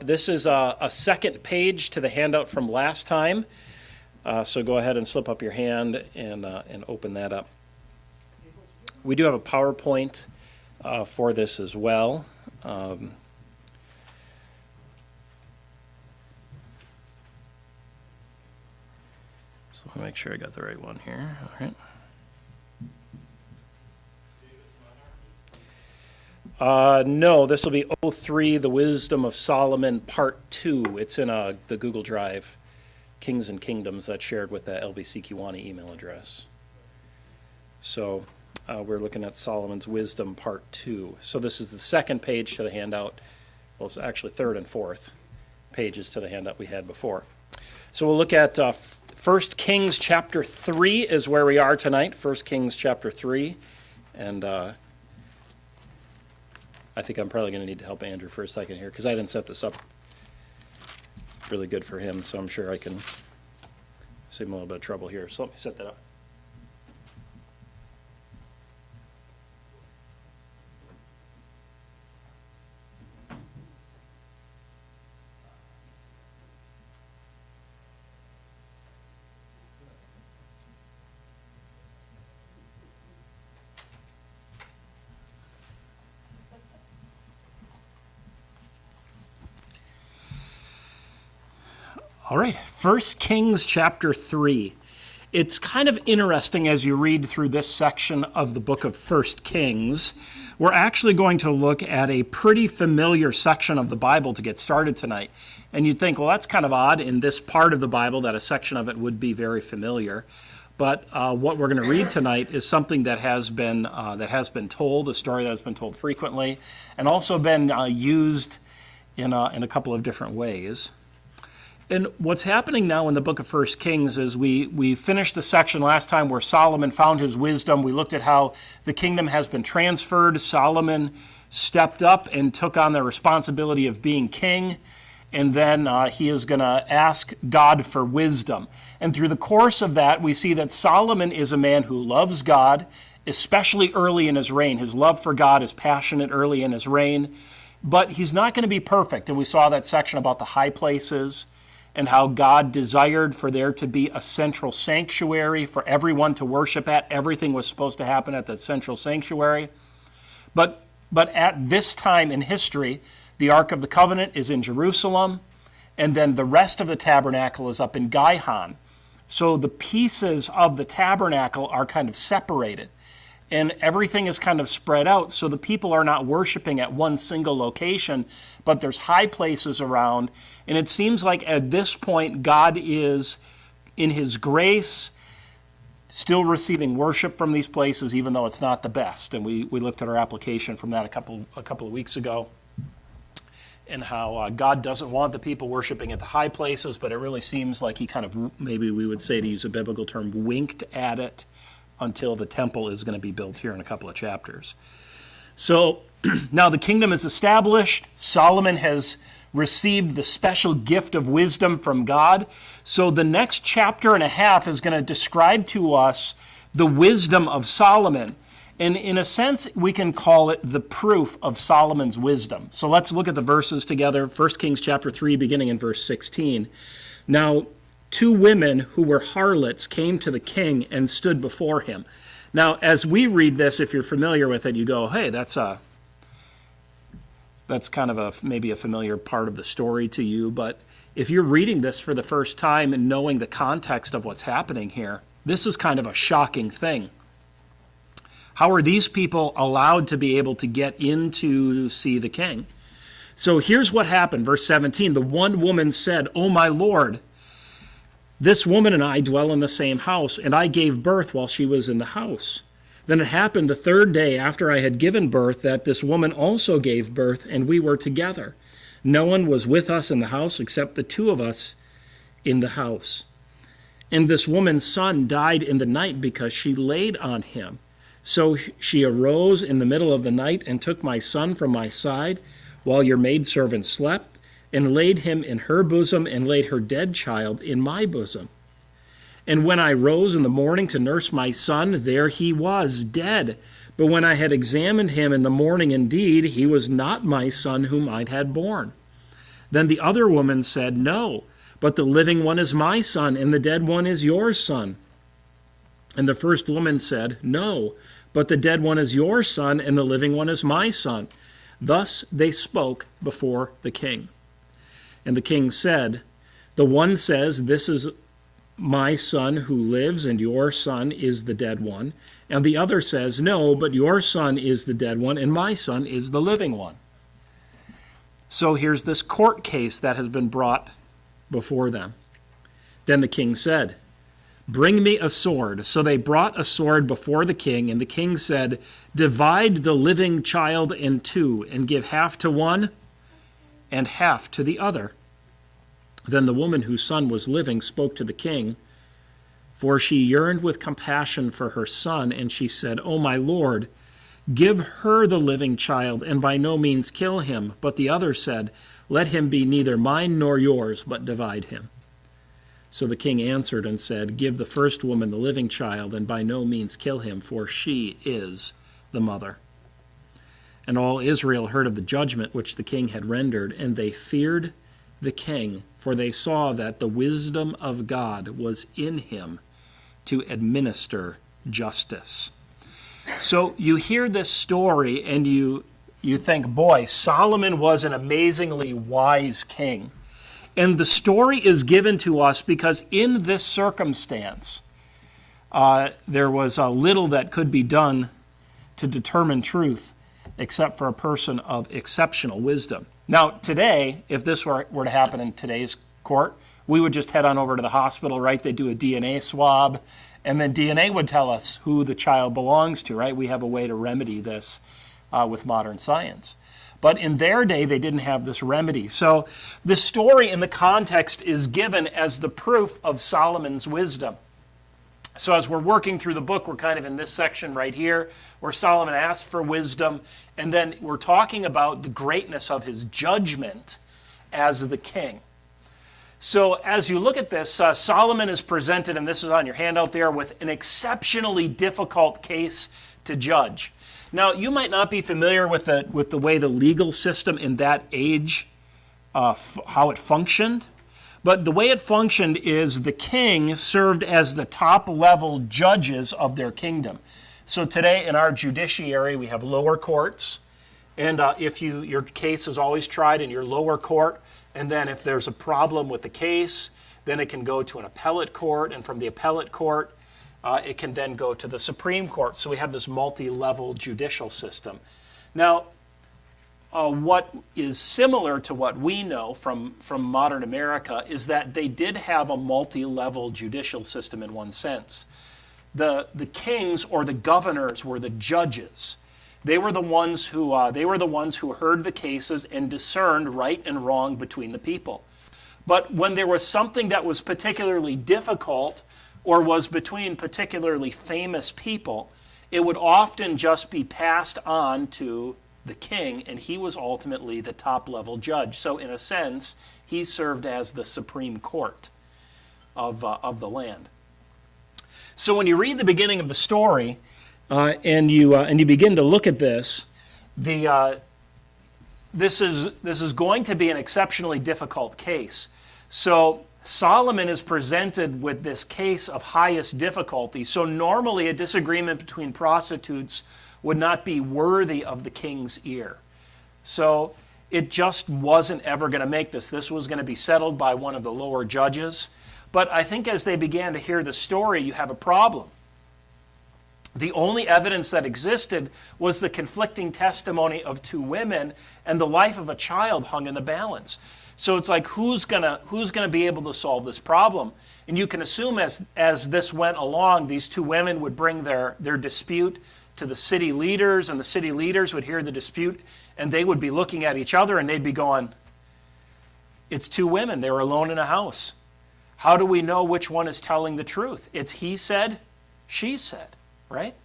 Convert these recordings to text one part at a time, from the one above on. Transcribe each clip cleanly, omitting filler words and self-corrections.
This is a second page to the handout from last time. So go ahead and slip up your hand and open that up. We do have a PowerPoint for this as well. So let me make sure I got the right one here. All right. No, this will be 03, The Wisdom of Solomon, Part 2. It's in the Google Drive, Kings and Kingdoms, that's shared with that LBC Kiwani email address. So we're looking at Solomon's Wisdom, Part 2. So this is the second page to the handout. Well, it's actually third and fourth pages to the handout we had before. So we'll look at 1 Kings chapter 3 is where we are tonight, 1 Kings chapter 3. And I think I'm probably going to need to help Andrew for a second here because I didn't set this up really good for him, so I'm sure I can save him a little bit of trouble here. So let me set that up. All right, 1 Kings chapter 3. It's kind of interesting as you read through this section of the book of 1 Kings. We're actually going to look at a pretty familiar section of the Bible to get started tonight. And you'd think, well, that's kind of odd in this part of the Bible that a section of it would be very familiar. But what we're going to read tonight is something that has been told, a story that has been told frequently, and also been used in a couple of different ways. And what's happening now in the book of 1 Kings is we finished the section last time where Solomon found his wisdom. We looked at how the kingdom has been transferred. Solomon stepped up and took on the responsibility of being king. And then he is going to ask God for wisdom. And through the course of that, we see that Solomon is a man who loves God, especially early in his reign. His love for God is passionate early in his reign. But he's not going to be perfect. And we saw that section about the high places, and how God desired for there to be a central sanctuary for everyone to worship at. Everything was supposed to happen at that central sanctuary. But at this time in history, the Ark of the Covenant is in Jerusalem, and then the rest of the tabernacle is up in Gihon. So the pieces of the tabernacle are kind of separated, and everything is kind of spread out, so the people are not worshiping at one single location, but there's high places around. And it seems like at this point, God is, in his grace, still receiving worship from these places, even though it's not the best. And we looked at our application from that a couple of weeks ago, and how God doesn't want the people worshiping at the high places, but it really seems like he kind of, maybe we would say, to use a biblical term, winked at it until the temple is going to be built here in a couple of chapters. So now the kingdom is established. Solomon has received the special gift of wisdom from God. So the next chapter and a half is going to describe to us the wisdom of Solomon. And in a sense, we can call it the proof of Solomon's wisdom. So let's look at the verses together. 1 Kings chapter 3, beginning in verse 16. Now, 2 women who were harlots came to the king and stood before him. Now, as we read this, if you're familiar with it, you go, hey, that's kind of maybe a familiar part of the story to you. But if you're reading this for the first time and knowing the context of what's happening here, this is kind of a shocking thing. How are these people allowed to be able to get in to see the king? So here's what happened. Verse 17, the one woman said, "O my Lord, this woman and I dwell in the same house, and I gave birth while she was in the house. Then it happened the 3rd day after I had given birth that this woman also gave birth, and we were together. No one was with us in the house except the 2 of us in the house. And this woman's son died in the night because she laid on him. So she arose in the middle of the night and took my son from my side while your maidservant slept, and laid him in her bosom, and laid her dead child in my bosom. And when I rose in the morning to nurse my son, there he was, dead. But when I had examined him in the morning, indeed, he was not my son whom I had born. Then the other woman said, "No, but the living one is my son, and the dead one is your son." And the first woman said, "No, but the dead one is your son, and the living one is my son." Thus they spoke before the king. And the king said, "The one says, 'This is my son who lives, and your son is the dead one.' And the other says, 'No, but your son is the dead one, and my son is the living one.'" So here's this court case that has been brought before them. Then the king said, "Bring me a sword." So they brought a sword before the king, and the king said, "Divide the living child in two, and give half to one and half to the other." Then the woman whose son was living spoke to the king, for she yearned with compassion for her son, and she said, "O my lord, give her the living child, and by no means kill him." But the other said, "Let him be neither mine nor yours, but divide him." So the king answered and said, "Give the first woman the living child, and by no means kill him, for she is the mother." And all Israel heard of the judgment which the king had rendered, and they feared the king, for they saw that the wisdom of God was in him to administer justice. So you hear this story and you think, boy, Solomon was an amazingly wise king. And the story is given to us because in this circumstance, there was little that could be done to determine truth except for a person of exceptional wisdom. Now, today, if this were to happen in today's court, we would just head on over to the hospital, right? They do a DNA swab, and then DNA would tell us who the child belongs to, right? We have a way to remedy this with modern science. But in their day, they didn't have this remedy. So the story in the context is given as the proof of Solomon's wisdom. So as we're working through the book, we're kind of in this section right here where Solomon asks for wisdom, and then we're talking about the greatness of his judgment as the king. So as you look at this, Solomon is presented, and this is on your handout there, with an exceptionally difficult case to judge. Now, you might not be familiar with the way the legal system in that age, how it functioned. But the way it functioned is the king served as the top-level judges of their kingdom. So today in our judiciary, we have lower courts. And if your case is always tried in your lower court, and then if there's a problem with the case, then it can go to an appellate court. And from the appellate court, it can then go to the Supreme Court. So we have this multi-level judicial system. Now, what is similar to what we know from modern America is that they did have a multi-level judicial system in one sense. The kings or the governors were the judges. They were the ones who heard the cases and discerned right and wrong between the people. But when there was something that was particularly difficult or was between particularly famous people, it would often just be passed on to the king, and he was ultimately the top-level judge. So in a sense, he served as the Supreme Court of the land. So when you read the beginning of the story and you begin to look at this, this is going to be an exceptionally difficult case. So Solomon is presented with this case of highest difficulty. So normally a disagreement between prostitutes would not be worthy of the king's ear. So it just wasn't ever going to make this. This was going to be settled by one of the lower judges. But I think as they began to hear the story, you have a problem. The only evidence that existed was the conflicting testimony of two women, and the life of a child hung in the balance. So it's like, who's gonna be able to solve this problem? And you can assume as this went along, these two women would bring their dispute to the city leaders, and the city leaders would hear the dispute, and they would be looking at each other, and they'd be going, it's two women. They were alone in a house. How do we know which one is telling the truth? It's he said, she said, right?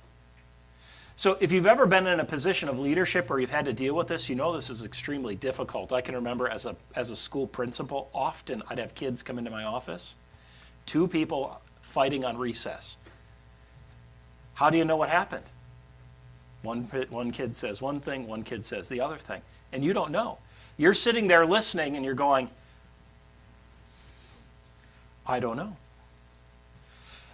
So if you've ever been in a position of leadership or you've had to deal with this, you know this is extremely difficult. I can remember as a school principal, often I'd have kids come into my office, two people fighting on recess. How do you know what happened? One kid says one thing, one kid says the other thing, and you don't know. You're sitting there listening and you're going, I don't know.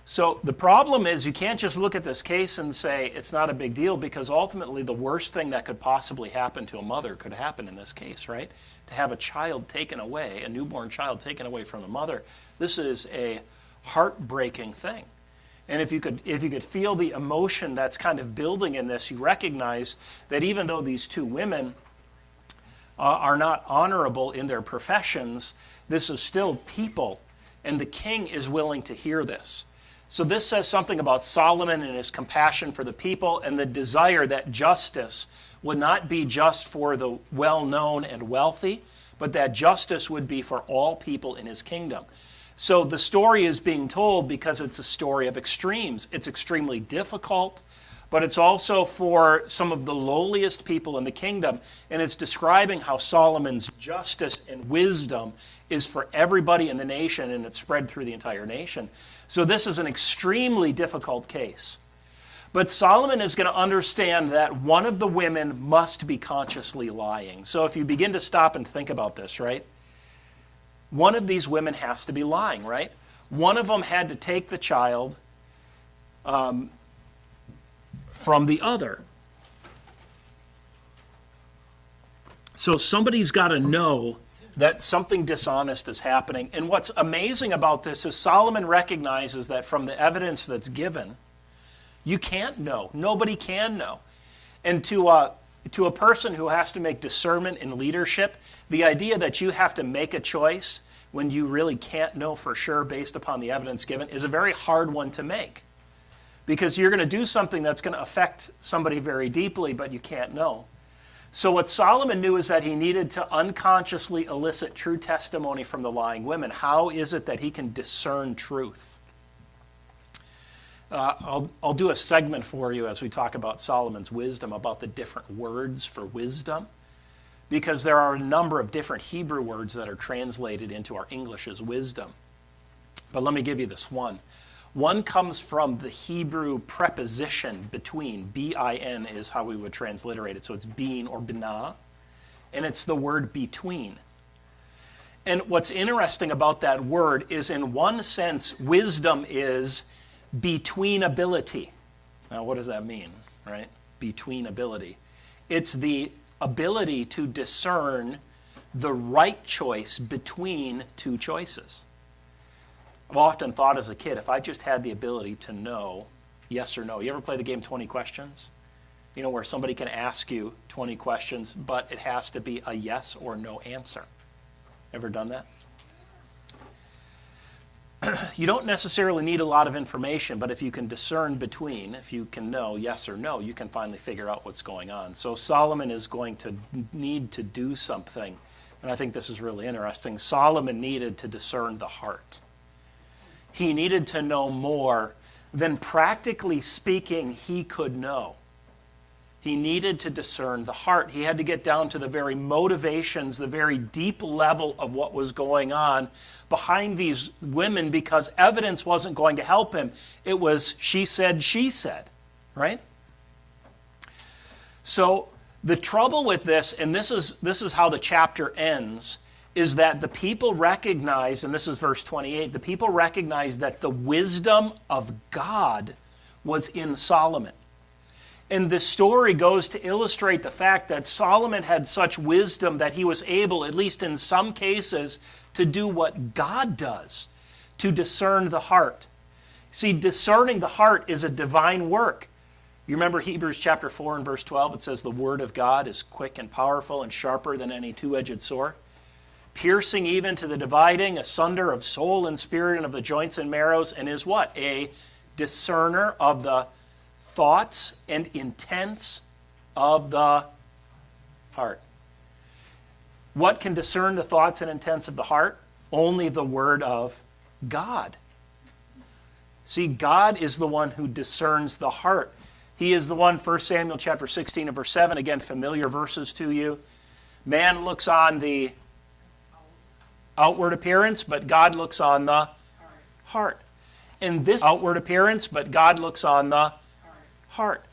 So the problem is you can't just look at this case and say it's not a big deal, because ultimately the worst thing that could possibly happen to a mother could happen in this case, right? To have a child taken away, a newborn child taken away from the mother, this is a heartbreaking thing. And if you could feel the emotion that's kind of building in this, you recognize that even though these two women are not honorable in their professions, this is still people, and the king is willing to hear this. So this says something about Solomon and his compassion for the people, and the desire that justice would not be just for the well-known and wealthy, but that justice would be for all people in his kingdom. So the story is being told because it's a story of extremes. It's extremely difficult, but it's also for some of the lowliest people in the kingdom, and it's describing how Solomon's justice and wisdom is for everybody in the nation, and it's spread through the entire nation. So this is an extremely difficult case. But Solomon is going to understand that one of the women must be consciously lying. So if you begin to stop and think about this, right? One of these women has to be lying, right? One of them had to take the child from the other. So somebody's got to know that something dishonest is happening. And what's amazing about this is Solomon recognizes that from the evidence that's given, you can't know. Nobody can know. And to a person who has to make discernment in leadership, the idea that you have to make a choice when you really can't know for sure based upon the evidence given is a very hard one to make. Because you're going to do something that's going to affect somebody very deeply, but you can't know. So what Solomon knew is that he needed to unconsciously elicit true testimony from the lying women. How is it that he can discern truth? I'll do a segment for you as we talk about Solomon's wisdom, about the different words for wisdom, because there are a number of different Hebrew words that are translated into our English as wisdom. But let me give you this one. One comes from the Hebrew preposition between. B-I-N is how we would transliterate it. So it's bin or binah, and it's the word between. And what's interesting about that word is, in one sense, wisdom is between ability. Now, what does that mean, right? Between ability. It's the ability to discern the right choice between two choices. I've often thought as a kid, if I just had the ability to know yes or no. You ever play the game 20 Questions? You know, where somebody can ask you 20 questions, but it has to be a yes or no answer. Ever done that? You don't necessarily need a lot of information, but if you can discern between, if you can know yes or no, you can finally figure out what's going on. So Solomon is going to need to do something, and I think this is really interesting. Solomon needed to discern the heart. He needed to know more than, practically speaking, he could know. He needed to discern the heart. He had to get down to the very motivations, the very deep level of what was going on behind these women, because evidence wasn't going to help him. It was she said, right? So the trouble with this, and this is how the chapter ends, is that the people recognized, and this is verse 28, the people recognized that the wisdom of God was in Solomon. And this story goes to illustrate the fact that Solomon had such wisdom that he was able, at least in some cases, to do what God does, to discern the heart. See, discerning the heart is a divine work. You remember Hebrews chapter 4 and verse 12, it says the word of God is quick and powerful and sharper than any two-edged sword, piercing even to the dividing asunder of soul and spirit and of the joints and marrows, and is what? A discerner of the thoughts and intents of the heart. What can discern the thoughts and intents of the heart? Only the word of God. See, God is the one who discerns the heart. He is the one, 1 Samuel chapter 16 and verse 7, again, familiar verses to you. Man looks on the outward appearance, but God looks on the heart. And this outward appearance, but God looks on the heart.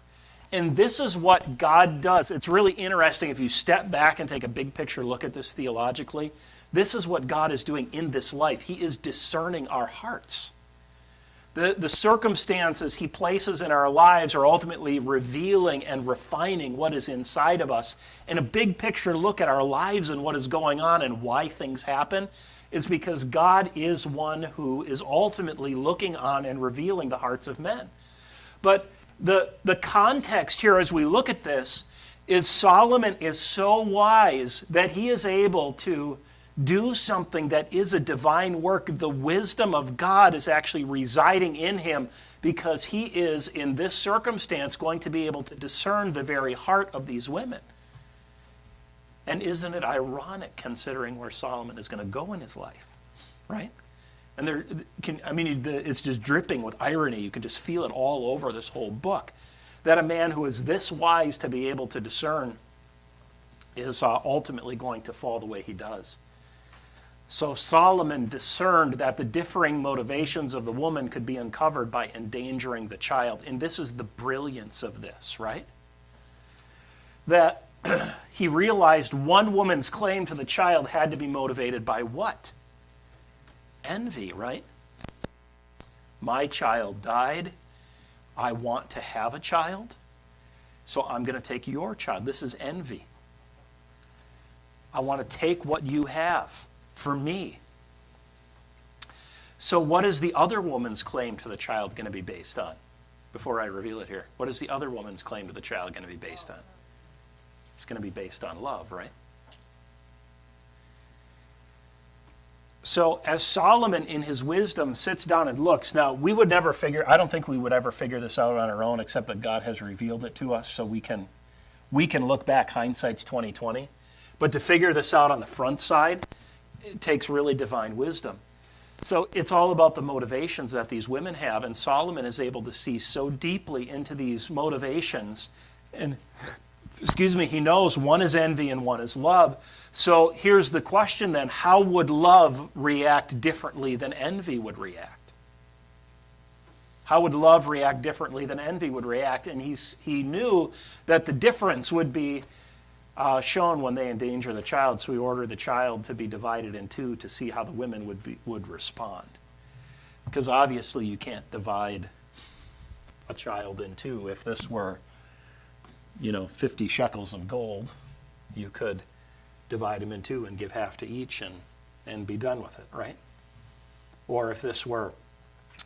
And this is what God does. It's really interesting if you step back and take a big picture look at this theologically. This is what God is doing in this life. He is discerning our hearts. The circumstances he places in our lives are ultimately revealing and refining what is inside of us. And a big picture look at our lives and what is going on and why things happen is because God is one who is ultimately looking on and revealing the hearts of men. But the context here as we look at this is Solomon is so wise that he is able to do something that is a divine work. The wisdom of God is actually residing in him because he is, in this circumstance, going to be able to discern the very heart of these women. And isn't it ironic considering where Solomon is going to go in his life, right? And it's just dripping with irony. You can just feel it all over this whole book. That a man who is this wise to be able to discern is ultimately going to fall the way he does. So Solomon discerned that the differing motivations of the woman could be uncovered by endangering the child. And this is the brilliance of this, right? That he realized one woman's claim to the child had to be motivated by what? Envy, right? My child died. I want to have a child. So I'm going to take your child. This is envy. I want to take what you have for me. So what is the other woman's claim to the child going to be based on? Before I reveal it here, what is the other woman's claim to the child going to be based on? It's going to be based on love, right? So as Solomon in his wisdom sits down and looks, now we would never I don't think we would ever figure this out on our own except that God has revealed it to us so we can look back, hindsight's 20/20. But to figure this out on the front side, it takes really divine wisdom. So it's all about the motivations that these women have, and Solomon is able to see so deeply into these motivations. And, he knows one is envy and one is love. So here's the question then, how would love react differently than envy would react? How would love react differently than envy would react? And he knew that the difference would be shown when they endanger the child, so he ordered the child to be divided in two to see how the women would respond. Because obviously you can't divide a child in two. If this were, 50 shekels of gold, you could divide them in two and give half to each and be done with it, right? Or if this were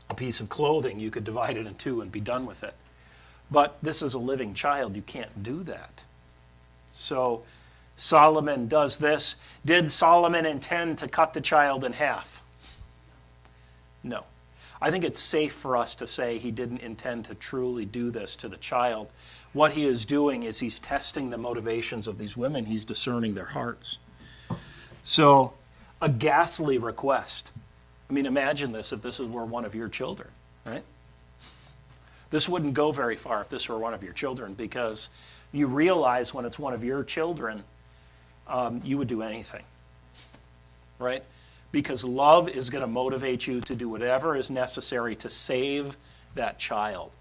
a piece of clothing, you could divide it in two and be done with it. But this is a living child. You can't do that. So Solomon does this. Did Solomon intend to cut the child in half? No. I think it's safe for us to say he didn't intend to truly do this to the child. What he is doing is he's testing the motivations of these women. He's discerning their hearts. So a ghastly request. Imagine this if this were one of your children, right? This wouldn't go very far if this were one of your children, because you realize when it's one of your children, you would do anything, right? Because love is going to motivate you to do whatever is necessary to save that child.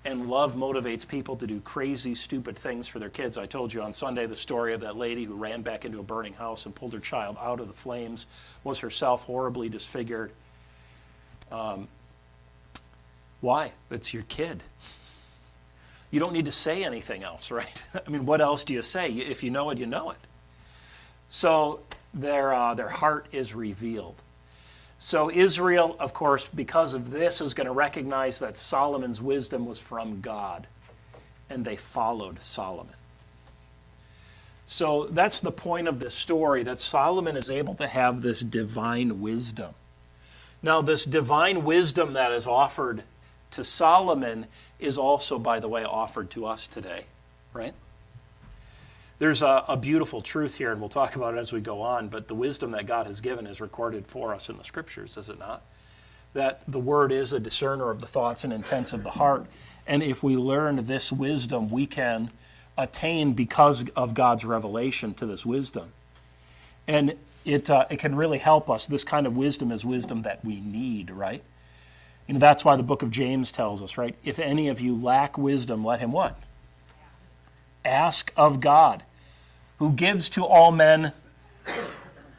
And love motivates people to do crazy, stupid things for their kids. I told you on Sunday the story of that lady who ran back into a burning house and pulled her child out of the flames, was herself horribly disfigured. Why? It's your kid. You don't need to say anything else, right? What else do you say? If you know it, you know it. So their heart is revealed. So Israel, of course, because of this, is going to recognize that Solomon's wisdom was from God, and they followed Solomon. So that's the point of this story, that Solomon is able to have this divine wisdom. Now, this divine wisdom that is offered to Solomon is also, by the way, offered to us today, right? There's a beautiful truth here, and we'll talk about it as we go on, but the wisdom that God has given is recorded for us in the Scriptures, is it not? That the Word is a discerner of the thoughts and intents of the heart, and if we learn this wisdom, we can attain, because of God's revelation, to this wisdom. And it can really help us. This kind of wisdom is wisdom that we need, right? That's why the book of James tells us, right? If any of you lack wisdom, let him what? Ask of God, who gives to all men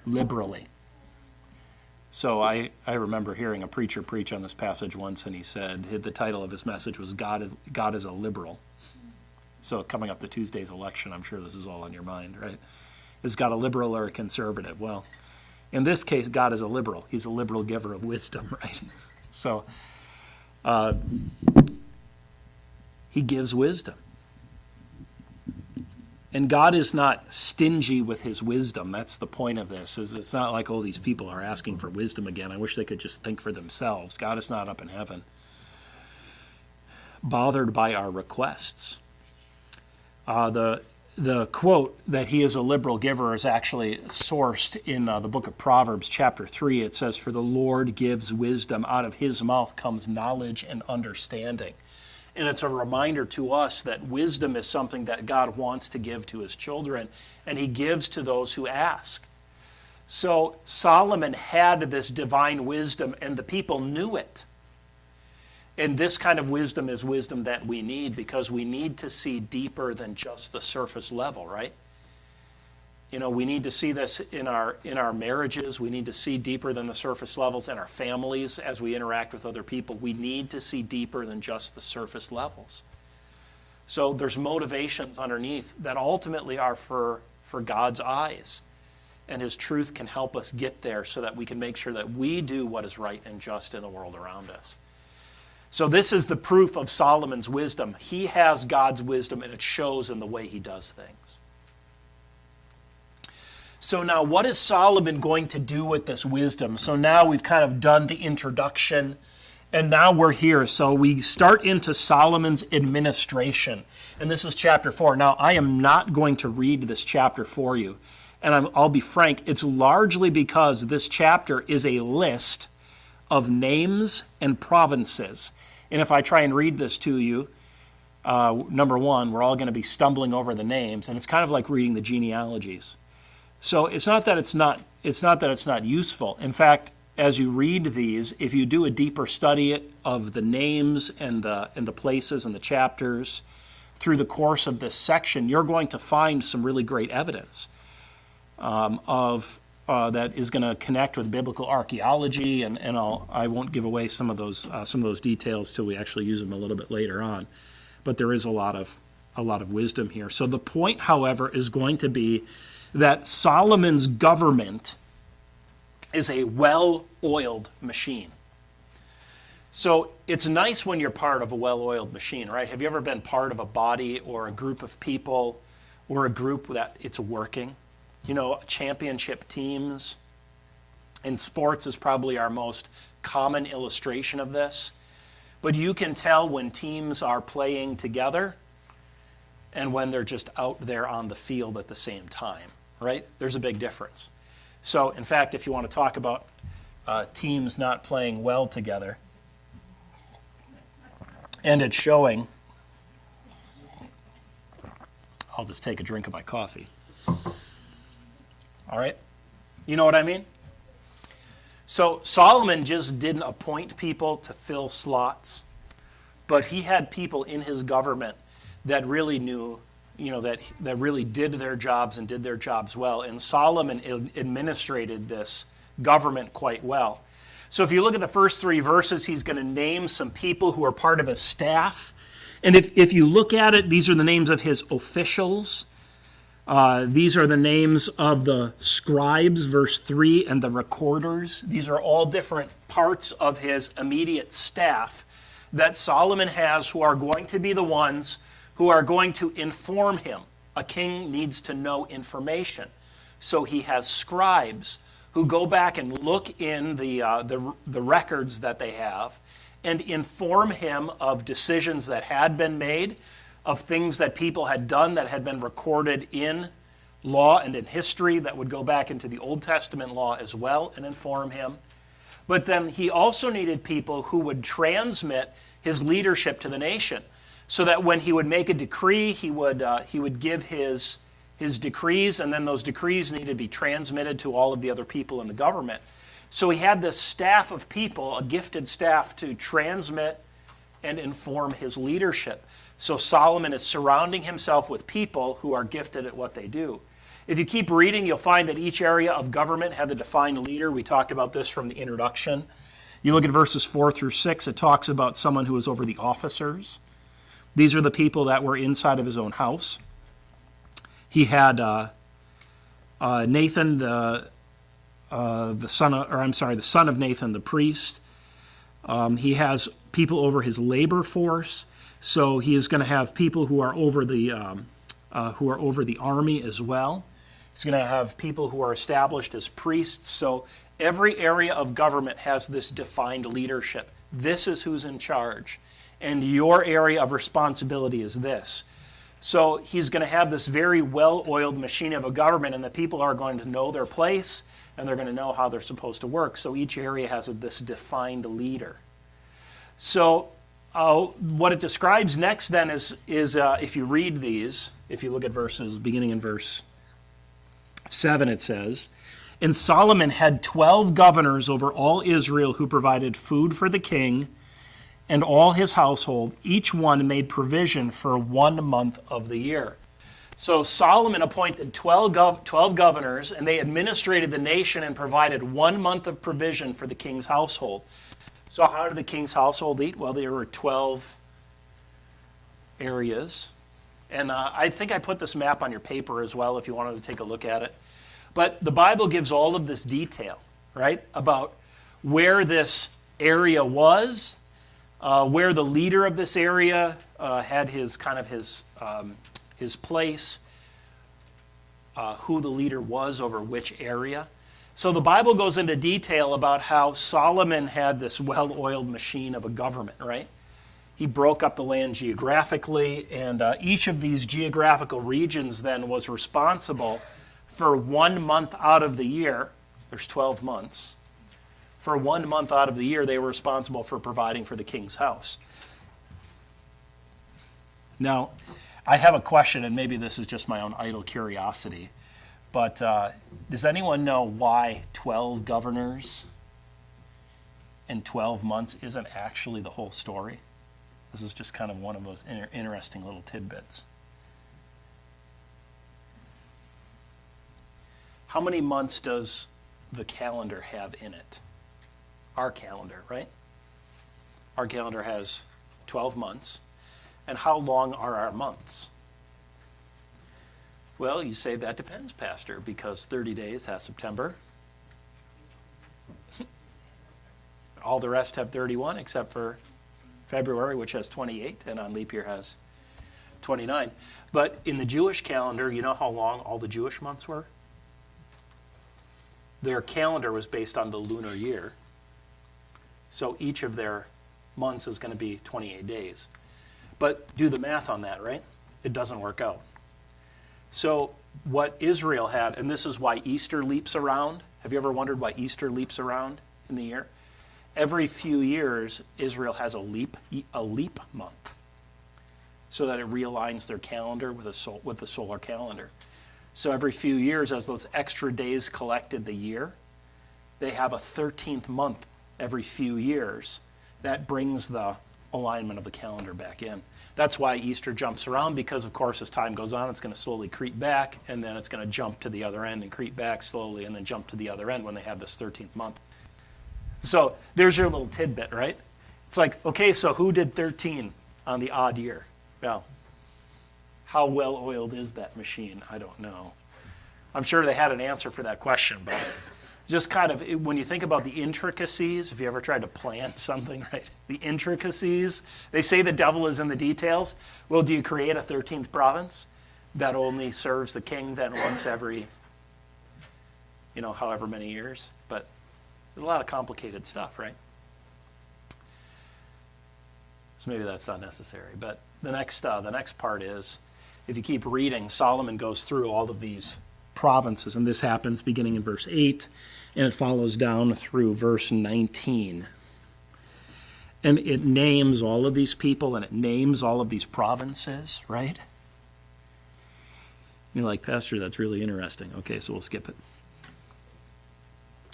liberally. So I remember hearing a preacher preach on this passage once, and he said the title of his message was God is a Liberal. So coming up to Tuesday's election, I'm sure this is all on your mind, right? Is God a liberal or a conservative? Well, in this case, God is a liberal. He's a liberal giver of wisdom, right? So he gives wisdom. And God is not stingy with his wisdom. That's the point of this. It's not like, oh, these people are asking for wisdom again. I wish they could just think for themselves. God is not up in heaven bothered by our requests. The quote that he is a liberal giver is actually sourced in the book of Proverbs, chapter 3. It says, "For the Lord gives wisdom. Out of his mouth comes knowledge and understanding." And it's a reminder to us that wisdom is something that God wants to give to his children, and he gives to those who ask. So Solomon had this divine wisdom, and the people knew it. And this kind of wisdom is wisdom that we need, because we need to see deeper than just the surface level, right? You know, we need to see this in our marriages. We need to see deeper than the surface levels in our families as we interact with other people. We need to see deeper than just the surface levels. So there's motivations underneath that ultimately are for God's eyes. And his truth can help us get there so that we can make sure that we do what is right and just in the world around us. So this is the proof of Solomon's wisdom. He has God's wisdom, and it shows in the way he does things. So now, what is Solomon going to do with this wisdom? So now we've kind of done the introduction, and now we're here. So we start into Solomon's administration, and this is chapter 4. Now, I am not going to read this chapter for you, and I'll be frank, it's largely because this chapter is a list of names and provinces. And if I try and read this to you, number one, we're all going to be stumbling over the names, and it's kind of like reading the genealogies. So it's not that it's not useful. In fact, as you read these, if you do a deeper study of the names and the places and the chapters through the course of this section, you're going to find some really great evidence that is going to connect with biblical archaeology, and I won't give away some of those details till we actually use them a little bit later on. But there is a lot of wisdom here. So the point, however, is going to be that Solomon's government is a well-oiled machine. So it's nice when you're part of a well-oiled machine, right? Have you ever been part of a body or a group of people or a group that it's working? You know, championship teams in sports is probably our most common illustration of this. But you can tell when teams are playing together and when they're just out there on the field at the same time, right? There's a big difference. So, in fact, if you want to talk about teams not playing well together, and it's showing, I'll just take a drink of my coffee. All right? You know what I mean? So Solomon just didn't appoint people to fill slots, but he had people in his government that really knew, that really did their jobs and did their jobs well. And Solomon administrated this government quite well. So if you look at the first 3 verses, he's going to name some people who are part of his staff. And if you look at it, these are the names of his officials. These are the names of the scribes, verse 3, and the recorders. These are all different parts of his immediate staff that Solomon has, who are going to be the ones who are going to inform him. A king needs to know information. So he has scribes who go back and look in the records that they have and inform him of decisions that had been made, of things that people had done that had been recorded in law and in history that would go back into the Old Testament law as well and inform him. But then he also needed people who would transmit his leadership to the nation, so that when he would make a decree, he would give his decrees, and then those decrees needed to be transmitted to all of the other people in the government. So he had this staff of people, a gifted staff, to transmit and inform his leadership. So Solomon is surrounding himself with people who are gifted at what they do. If you keep reading, you'll find that each area of government had a defined leader. We talked about this from the introduction. You look at verses 4 through 6, it talks about someone who was over the officers. These are the people that were inside of his own house. He had Nathan, the son of Nathan, the priest. He has people over his labor force. So he is going to have people who are over the army as well. He's going to have people who are established as priests. So every area of government has this defined leadership. This is who's in charge. And your area of responsibility is this. So he's going to have this very well-oiled machine of a government, and the people are going to know their place, and they're going to know how they're supposed to work. So each area has this defined leader. So what it describes next then is if you read these, if you look at verses, beginning in verse 7, it says, "And Solomon had 12 governors over all Israel who provided food for the king and all his household. Each one made provision for 1 month of the year." So Solomon appointed 12 governors, and they administrated the nation and provided 1 month of provision for the king's household. So how did the king's household eat? Well, there were 12 areas. And I think I put this map on your paper as well if you wanted to take a look at it. But the Bible gives all of this detail, right, about where this area was, where the leader of this area had his place, who the leader was over which area. So the Bible goes into detail about how Solomon had this well-oiled machine of a government, right? He broke up the land geographically, and each of these geographical regions then was responsible for 1 month out of the year. There's 12 months. For 1 month out of the year, they were responsible for providing for the king's house. Now, I have a question, and maybe this is just my own idle curiosity, but does anyone know why 12 governors and 12 months isn't actually the whole story? This is just kind of one of those interesting little tidbits. How many months does the calendar have in it? Our calendar, right? Our calendar has 12 months. And how long are our months? Well, you say that depends, Pastor, because 30 days has September. All the rest have 31 except for February, which has 28, and on leap year has 29. But in the Jewish calendar, you know how long all the Jewish months were? Their calendar was based on the lunar year. So each of their months is going to be 28 days. But do the math on that, right? It doesn't work out. So what Israel had, and this is why Easter leaps around. Have you ever wondered why Easter leaps around in the year? Every few years, Israel has a leap month, so that it realigns their calendar with the solar calendar. So every few years, as those extra days collected the year, they have a 13th month every few years. That brings the alignment of the calendar back in. That's why Easter jumps around, because of course as time goes on it's going to slowly creep back, and then it's going to jump to the other end and creep back slowly and then jump to the other end when they have this 13th month. So there's your little tidbit, right? It's like, okay, so who did 13 on the odd year? Well, how well oiled is that machine? I don't know. I'm sure they had an answer for that question, but just kind of, when you think about the intricacies, if you ever tried to plan something, right? The intricacies, they say the devil is in the details. Well, do you create a 13th province that only serves the king then once every, however many years? But there's a lot of complicated stuff, right? So maybe that's not necessary. But the next part is, if you keep reading, Solomon goes through all of these provinces, and this happens beginning in verse 8, and it follows down through verse 19. And it names all of these people, and it names all of these provinces, right? You're like, Pastor, that's really interesting. Okay, so we'll skip it.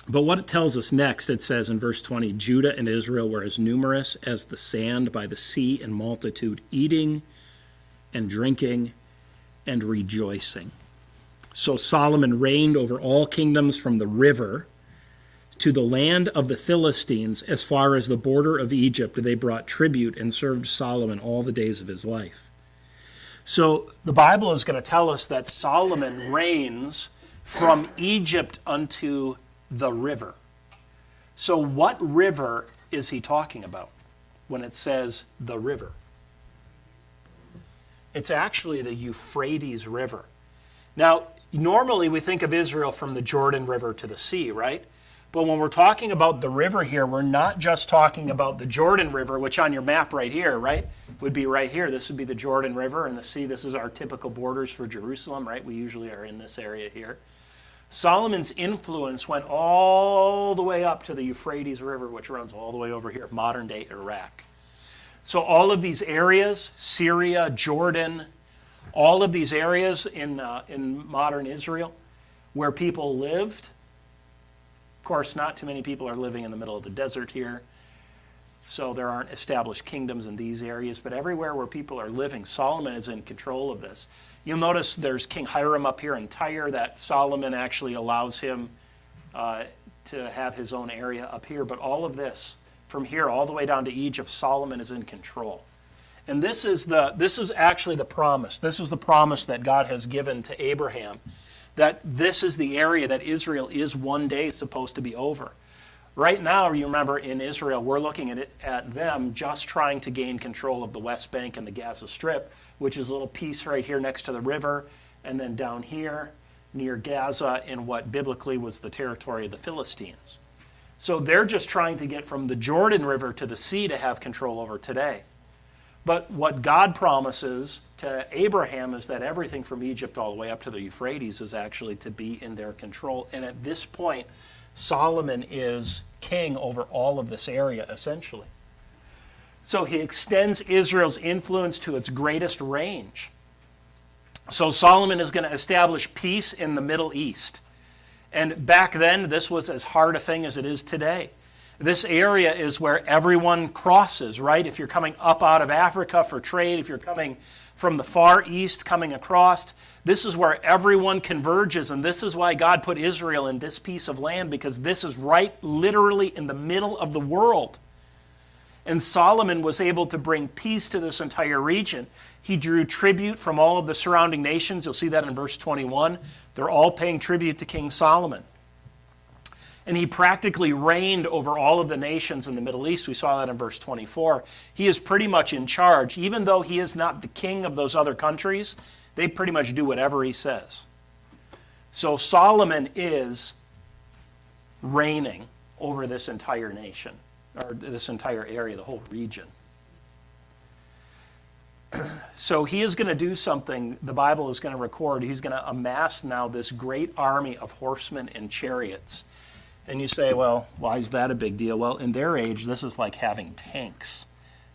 But what it tells us next, it says in verse 20, Judah and Israel were as numerous as the sand by the sea in multitude, eating, and drinking and rejoicing. So Solomon reigned over all kingdoms from the river to the land of the Philistines as far as the border of Egypt. They brought tribute and served Solomon all the days of his life. So the Bible is going to tell us that Solomon reigns from Egypt unto the river. So what river is he talking about when it says the river? It's actually the Euphrates River. Now, normally we think of Israel from the Jordan River to the sea, right? But when we're talking about the river here, we're not just talking about the Jordan River, which on your map right here, right, would be right here. This would be the Jordan River, and the sea, this is our typical borders for Jerusalem, right? We usually are in this area here. Solomon's influence went all the way up to the Euphrates River, which runs all the way over here, modern-day Iraq. So all of these areas, Syria, Jordan, all of these areas in modern Israel where people lived. Of course, not too many people are living in the middle of the desert here, so there aren't established kingdoms in these areas, but everywhere where people are living, Solomon is in control of this. You'll notice there's King Hiram up here in Tyre, that Solomon actually allows him to have his own area up here, but all of this, from here all the way down to Egypt, Solomon is in control. And this is actually the promise. This is the promise that God has given to Abraham, that this is the area that Israel is one day supposed to be over. Right now, you remember, in Israel, we're looking at them just trying to gain control of the West Bank and the Gaza Strip, which is a little piece right here next to the river, and then down here near Gaza in what biblically was the territory of the Philistines. So they're just trying to get from the Jordan River to the sea to have control over today. But what God promises to Abraham is that everything from Egypt all the way up to the Euphrates is actually to be in their control. And at this point, Solomon is king over all of this area, essentially. So he extends Israel's influence to its greatest range. So Solomon is going to establish peace in the Middle East. And back then, this was as hard a thing as it is today. This area is where everyone crosses, right? If you're coming up out of Africa for trade, if you're coming from the Far East coming across, this is where everyone converges. And this is why God put Israel in this piece of land, because this is right literally in the middle of the world. And Solomon was able to bring peace to this entire region. He drew tribute from all of the surrounding nations. You'll see that in verse 21. They're all paying tribute to King Solomon. And he practically reigned over all of the nations in the Middle East. We saw that in verse 24. He is pretty much in charge. Even though he is not the king of those other countries, they pretty much do whatever he says. So Solomon is reigning over this entire nation, or this entire area, the whole region. So he is going to do something the Bible is going to record. He's going to amass now this great army of horsemen and chariots. And you say, well, why is that a big deal? Well, in their age, this is like having tanks.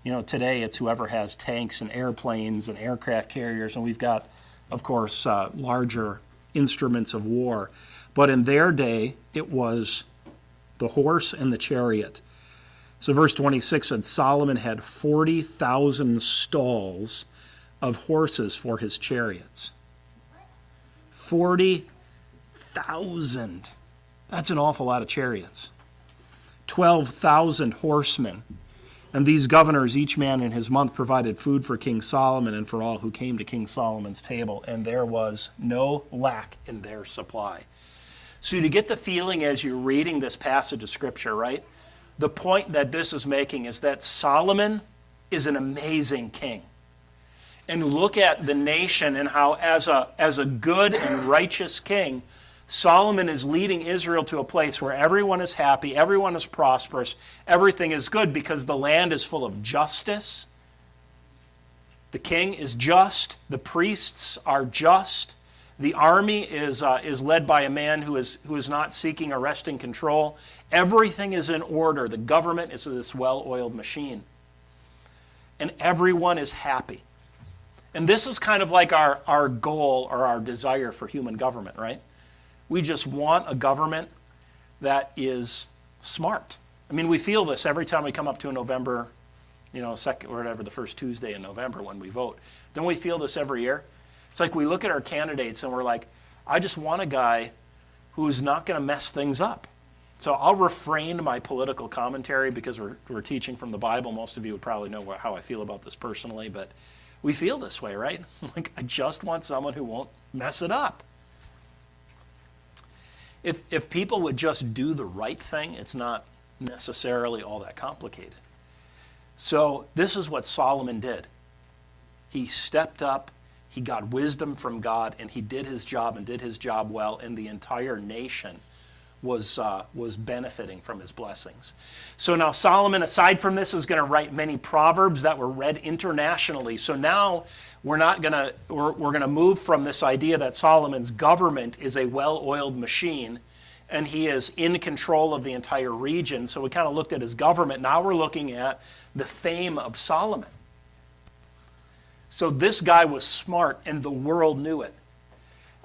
You know, today it's whoever has tanks and airplanes and aircraft carriers, and we've got, of course, larger instruments of war. But in their day, it was the horse and the chariot. So verse 26 said, Solomon had 40,000 stalls of horses for his chariots. 40,000. That's an awful lot of chariots. 12,000 horsemen. And these governors, each man in his month, provided food for King Solomon and for all who came to King Solomon's table. And there was no lack in their supply. So to get the feeling as you're reading this passage of Scripture, right? The point that this is making is that Solomon is an amazing king. And look at the nation and how as a good and righteous king, Solomon is leading Israel to a place where everyone is happy, everyone is prosperous, everything is good because the land is full of justice. The king is just, the priests are just, the army is led by a man who is not seeking or wresting control. Everything is in order. The government is this well-oiled machine. And everyone is happy. And this is kind of like our goal or our desire for human government, right? We just want a government that is smart. I mean, we feel this every time we come up to a November, second or whatever, the first Tuesday in November when we vote. Don't we feel this every year? It's like we look at our candidates and we're like, I just want a guy who's not going to mess things up. So I'll refrain my political commentary because we're teaching from the Bible. Most of you would probably know how I feel about this personally, but we feel this way, right? Like, I just want someone who won't mess it up. If people would just do the right thing, it's not necessarily all that complicated. So this is what Solomon did. He stepped up, he got wisdom from God, and he did his job and did his job well, and the entire nation was benefiting from his blessings. So now Solomon, aside from this, is going to write many proverbs that were read internationally. So now we're going to move from this idea that Solomon's government is a well-oiled machine and he is in control of the entire region. So we kind of looked at his government. Now we're looking at the fame of Solomon. So this guy was smart and the world knew it.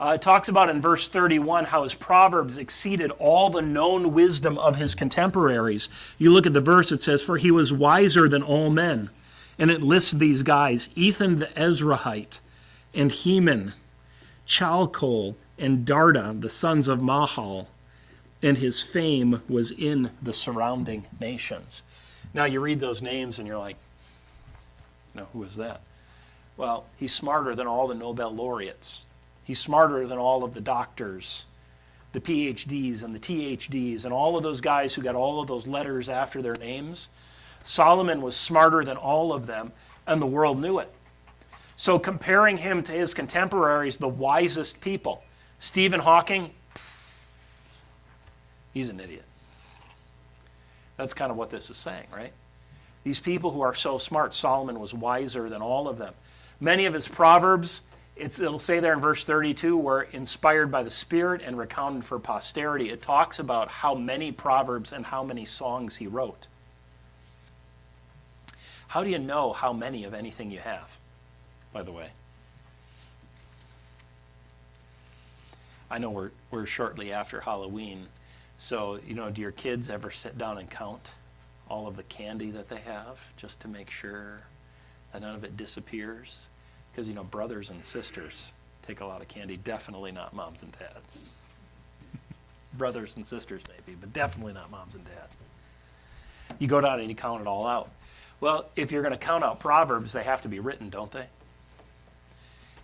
It talks about in verse 31 how his proverbs exceeded all the known wisdom of his contemporaries. You look at the verse, it says, for he was wiser than all men. And it lists these guys, Ethan the Ezrahite, and Heman, Chalcol, and Darda, the sons of Mahal. And his fame was in the surrounding nations. Now you read those names and you're like, no, who is that? Well, he's smarter than all the Nobel laureates. He's smarter than all of the doctors, the PhDs and the THDs, and all of those guys who got all of those letters after their names. Solomon was smarter than all of them, and the world knew it. So comparing him to his contemporaries, the wisest people, Stephen Hawking, he's an idiot. That's kind of what this is saying, right? These people who are so smart, Solomon was wiser than all of them. Many of his proverbs, it'll say there in verse 32, were inspired by the Spirit and recounted for posterity. It talks about how many proverbs and how many songs he wrote. How do you know how many of anything you have, by the way? I know we're shortly after Halloween, so, do your kids ever sit down and count all of the candy that they have just to make sure that none of it disappears? Because, brothers and sisters take a lot of candy, definitely not moms and dads. Brothers and sisters maybe, but definitely not moms and dads. You go down and you count it all out. Well, if you're going to count out proverbs, they have to be written, don't they?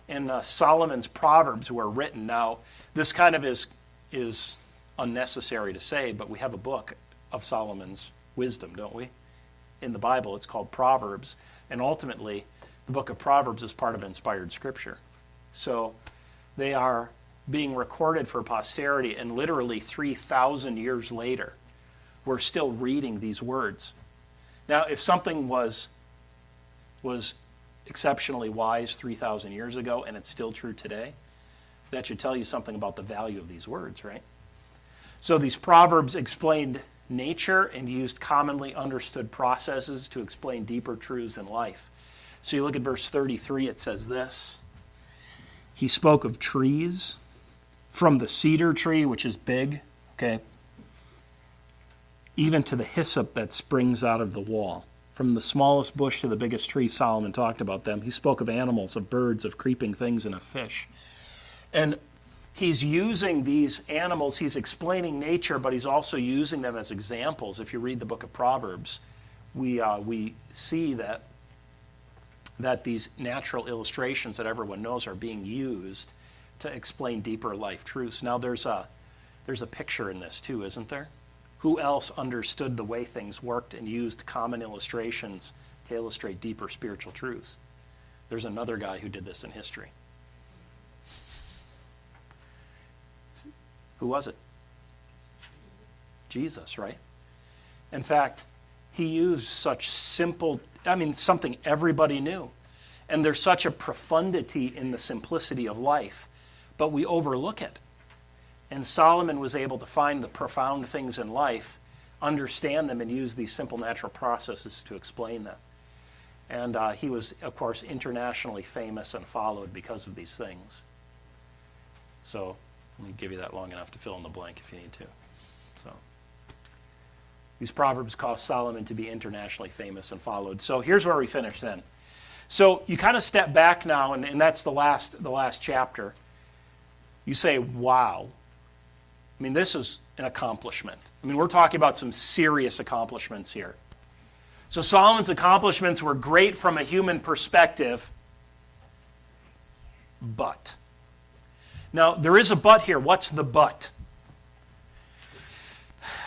And Solomon's proverbs were written. Now, this kind of is unnecessary to say, but we have a book of Solomon's wisdom, don't we? In the Bible, it's called Proverbs, and ultimately, the book of Proverbs is part of inspired scripture. So they are being recorded for posterity, and literally 3,000 years later, we're still reading these words. Now, if something was exceptionally wise 3,000 years ago and it's still true today, that should tell you something about the value of these words, right? So these proverbs explained nature and used commonly understood processes to explain deeper truths in life. So you look at verse 33, it says this. He spoke of trees, from the cedar tree, which is big, okay, even to the hyssop that springs out of the wall. From the smallest bush to the biggest tree, Solomon talked about them. He spoke of animals, of birds, of creeping things, and of fish. And he's using these animals, he's explaining nature, but he's also using them as examples. If you read the book of Proverbs, we see that these natural illustrations that everyone knows are being used to explain deeper life truths. Now there's a picture in this too, isn't there? Who else understood the way things worked and used common illustrations to illustrate deeper spiritual truths? There's another guy who did this in history. Who was it? Jesus, right? In fact, he used such simple, something everybody knew. And there's such a profundity in the simplicity of life, but we overlook it. And Solomon was able to find the profound things in life, understand them, and use these simple natural processes to explain them. And he was, of course, internationally famous and followed because of these things. So let me give you that long enough to fill in the blank if you need to. So These proverbs caused Solomon to be internationally famous and followed. So here's where we finish then. So you kind of step back now, and that's the last chapter. You say, wow. I mean, this is an accomplishment. I mean, we're talking about some serious accomplishments here. So Solomon's accomplishments were great from a human perspective, but. Now, there is a but here. What's the but?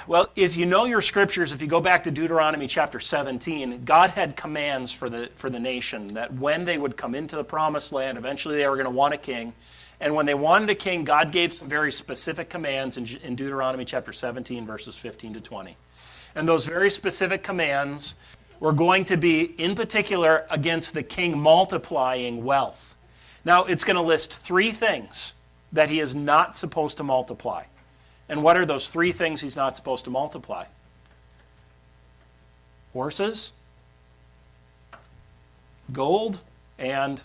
Well, if you know your scriptures, if you go back to Deuteronomy chapter 17, God had commands for the nation that when they would come into the promised land, eventually they were going to want a king. And when they wanted a king, God gave some very specific commands in Deuteronomy chapter 17, verses 15 to 20. And those very specific commands were going to be, in particular, against the king multiplying wealth. Now, it's going to list 3 things that he is not supposed to multiply. And what are those 3 things he's not supposed to multiply? Horses, gold, and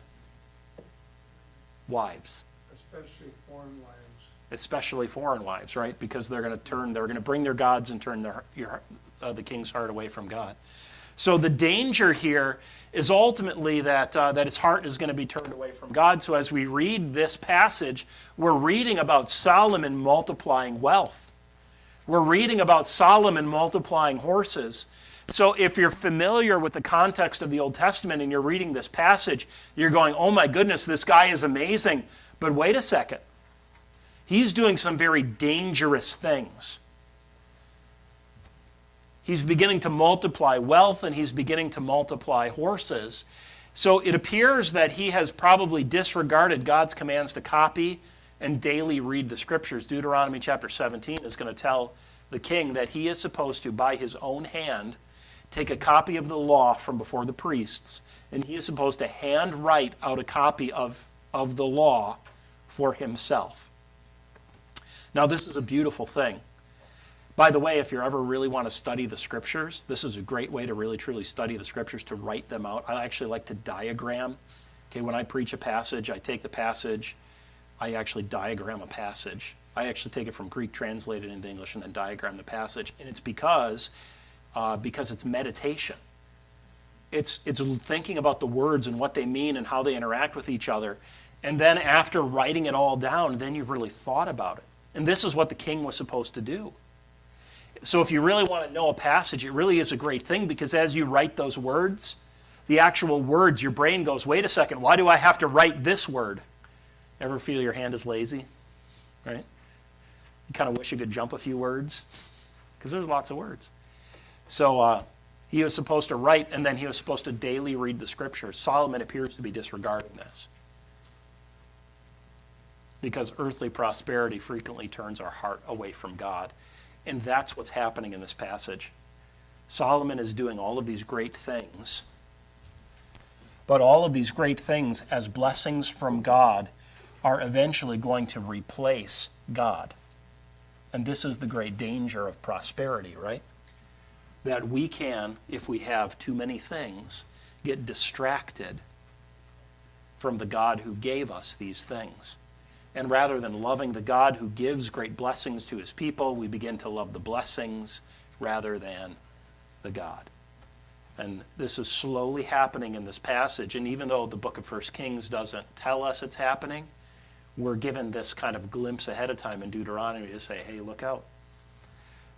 wives. Especially foreign wives. Especially foreign wives, right? Because they're going to bring their gods and turn the king's heart away from God. So the danger here is ultimately that his heart is going to be turned away from God. So as we read this passage, we're reading about Solomon multiplying wealth. We're reading about Solomon multiplying horses. So if you're familiar with the context of the Old Testament and you're reading this passage, you're going, oh my goodness, this guy is amazing. But wait a second. He's doing some very dangerous things. He's beginning to multiply wealth and he's beginning to multiply horses. So it appears that he has probably disregarded God's commands to copy and daily read the scriptures. Deuteronomy chapter 17 is going to tell the king that he is supposed to, by his own hand, take a copy of the law from before the priests, and he is supposed to hand write out a copy of the law for himself. Now, this is a beautiful thing. By the way, if you ever really want to study the scriptures, this is a great way to really truly study the scriptures, to write them out. I actually like to diagram. Okay, when I preach a passage, I take the passage, I actually diagram a passage. I actually take it from Greek, translated into English, and then diagram the passage. And it's because it's meditation. It's thinking about the words and what they mean and how they interact with each other. And then after writing it all down, then you've really thought about it. And this is what the king was supposed to do. So if you really want to know a passage, it really is a great thing, because as you write those words, the actual words, your brain goes, wait a second, why do I have to write this word? Ever feel your hand is lazy? Right? You kind of wish you could jump a few words, because there's lots of words. So he was supposed to write, and then he was supposed to daily read the scriptures. Solomon appears to be disregarding this, because earthly prosperity frequently turns our heart away from God. And that's what's happening in this passage. Solomon is doing all of these great things, but all of these great things as blessings from God are eventually going to replace God. And this is the great danger of prosperity, right? That we can, if we have too many things, get distracted from the God who gave us these things. And rather than loving the God who gives great blessings to his people, we begin to love the blessings rather than the God. And this is slowly happening in this passage. And even though the book of 1 Kings doesn't tell us it's happening, we're given this kind of glimpse ahead of time in Deuteronomy to say, hey, look out.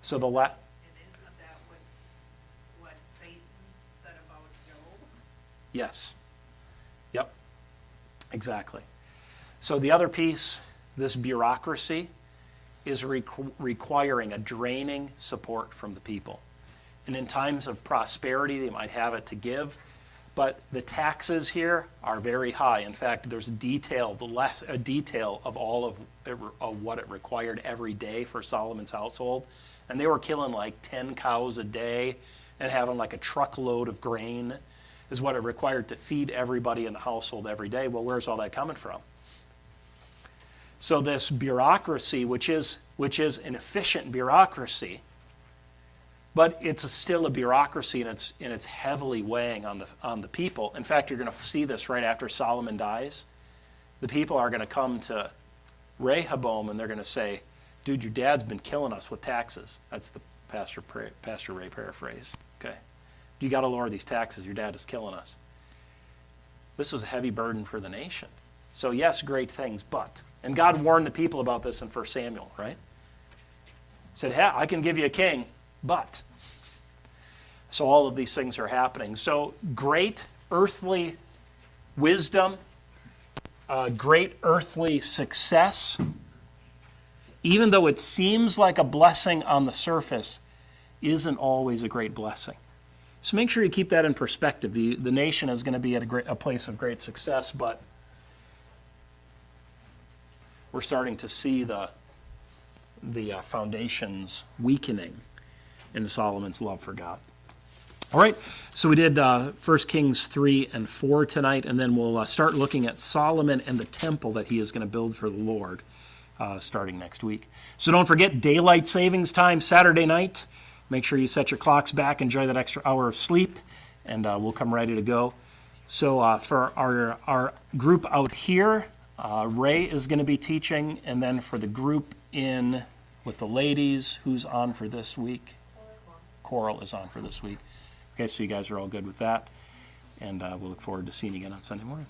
So And isn't that what Satan said about Job? Yes. Yep. Exactly. So the other piece, this bureaucracy, is requiring a draining support from the people. And in times of prosperity, they might have it to give, but the taxes here are very high. In fact, there's a detail of all of what it required every day for Solomon's household. And they were killing like 10 cows a day and having like a truckload of grain is what it required to feed everybody in the household every day. Well, where's all that coming from? So this bureaucracy, which is an efficient bureaucracy, but it's still a bureaucracy, and it's heavily weighing on the people. In fact, you're going to see this right after Solomon dies. The people are going to come to Rehoboam and they're going to say, dude, your dad's been killing us with taxes. That's Pastor Ray paraphrase. Okay. You got to lower these taxes. Your dad is killing us. This is a heavy burden for the nation. So yes, great things, but. And God warned the people about this in 1 Samuel, right? He said, hey, I can give you a king, but. So all of these things are happening. So great earthly wisdom, great earthly success, even though it seems like a blessing on the surface, isn't always a great blessing. So make sure you keep that in perspective. The nation is going to be at a place of great success, but we're starting to see the foundations weakening in Solomon's love for God. All right, so we did 1 Kings 3 and 4 tonight, and then we'll start looking at Solomon and the temple that he is going to build for the Lord starting next week. So don't forget, daylight savings time Saturday night. Make sure you set your clocks back, enjoy that extra hour of sleep, and we'll come ready to go. So for our group out here, Ray is going to be teaching, and then for the group in with the ladies, who's on for this week? Coral is on for this week. Okay, so you guys are all good with that, and we'll look forward to seeing you again on Sunday morning.